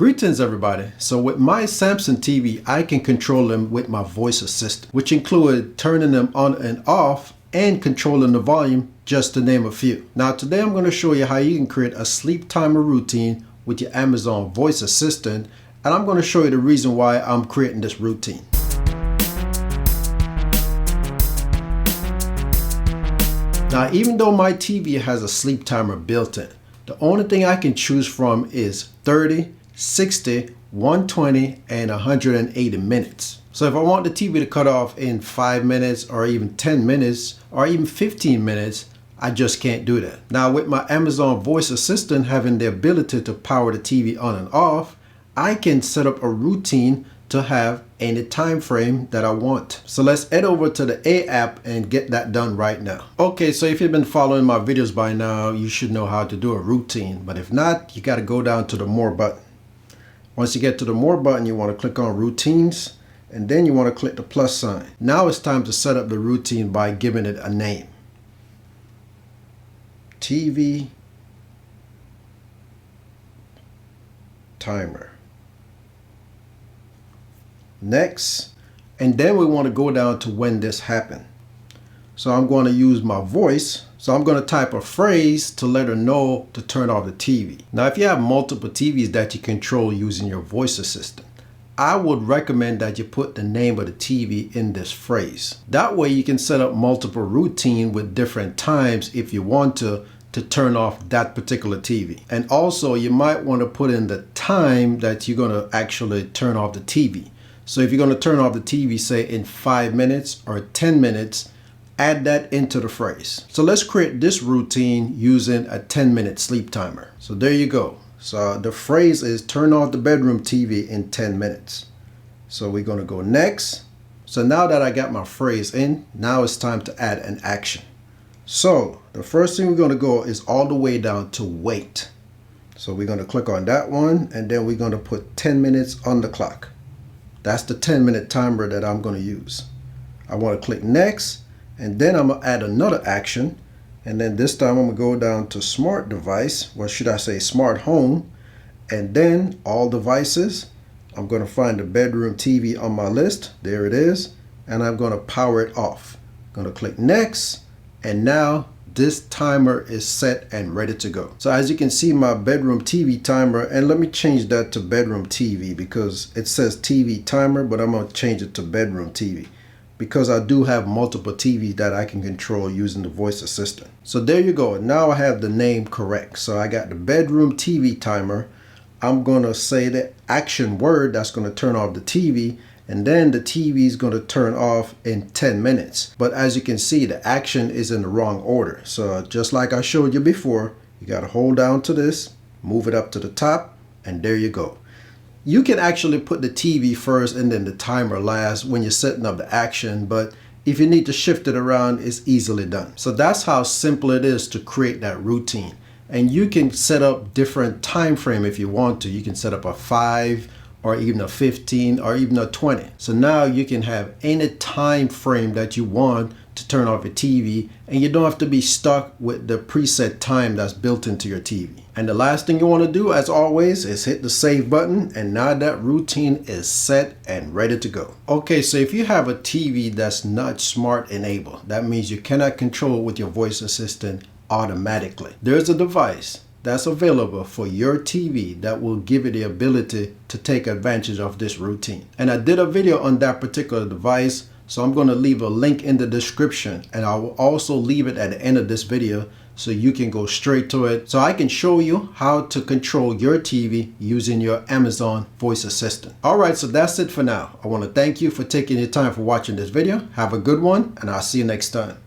Greetings everybody. So with my Samsung TV, I can control them with my voice assistant, which included turning them on and off and controlling the volume, just to name a few. Now today I'm going to show you how you can create a sleep timer routine with your Amazon voice assistant, and I'm going to show you the reason why I'm creating this routine. Now even though my TV has a sleep timer built in, the only thing I can choose from is 30, 60, 120, and 180 minutes. So if I want the TV to cut off in 5 minutes or even 10 minutes or even 15 minutes, I just can't do that. Now with my Amazon voice assistant having the ability to power the TV on and off, I can set up a routine to have any time frame that I want. So let's head over to the A app and get that done right now. Okay, so if you've been following my videos by now, you should know how to do a routine. But if not, you got to go down to the More button. Once you get to the More button, you want to click on Routines, and then you want to click the plus sign. Now it's time to set up the routine by giving it a name. TV timer. Next, and then we want to go down to when this happened. So I'm going to use my voice. So I'm going to type a phrase to let her know to turn off the TV. Now if you have multiple TVs that you control using your voice assistant, I would recommend that you put the name of the TV in this phrase. That way you can set up multiple routines with different times if you want to turn off that particular TV. And also you might want to put in the time that you're going to actually turn off the TV. So if you're going to turn off the TV, say in 5 minutes or 10 minutes, add that into the phrase. So let's create this routine using a 10-minute sleep timer. So there you go. So the phrase is turn off the bedroom TV in 10 minutes. So we're going to go next. So now that I got my phrase in, now it's time to add an action. So the first thing we're going to go is all the way down to wait. So we're going to click on that one, and then we're going to put 10 minutes on the clock. That's the 10-minute timer that I'm going to use. I want to click next, and then I'm going to add another action. And then this time I'm going to go down to smart device, or should I say smart home, and then all devices. I'm going to find the bedroom TV on my list. There it is. And I'm going to power it off. I'm going to click next, and now this timer is set and ready to go. So as you can see, my bedroom TV timer, and let me change that to bedroom TV because it says TV timer, but I'm going to change it to bedroom TV because I do have multiple TVs that I can control using the voice assistant. So there you go. Now I have the name correct. So I got the bedroom TV timer. I'm going to say the action word that's going to turn off the TV, and then the TV is going to turn off in 10 minutes. But as you can see, the action is in the wrong order. So just like I showed you before, you got to hold down to this, move it up to the top, and there you go. You can actually put the TV first and then the timer last when you're setting up the action, but if you need to shift it around, it's easily done. So that's how simple it is to create that routine. And you can set up different time frame if you want to. You can set up a 5 or even a 15 or even a 20. So now you can have any time frame that you want to turn off your TV, and you don't have to be stuck with the preset time that's built into your TV. And the last thing you want to do, as always, is hit the save button, and now that routine is set and ready to go. Okay, so if you have a TV that's not smart enabled, that means you cannot control it with your voice assistant automatically. There's a device that's available for your TV that will give you the ability to take advantage of this routine. And I did a video on that particular device, so I'm going to leave a link in the description, and I will also leave it at the end of this video so you can go straight to it. So I can show you how to control your TV using your Amazon voice assistant. Alright, so that's it for now. I want to thank you for taking your time for watching this video. Have a good one, and I'll see you next time.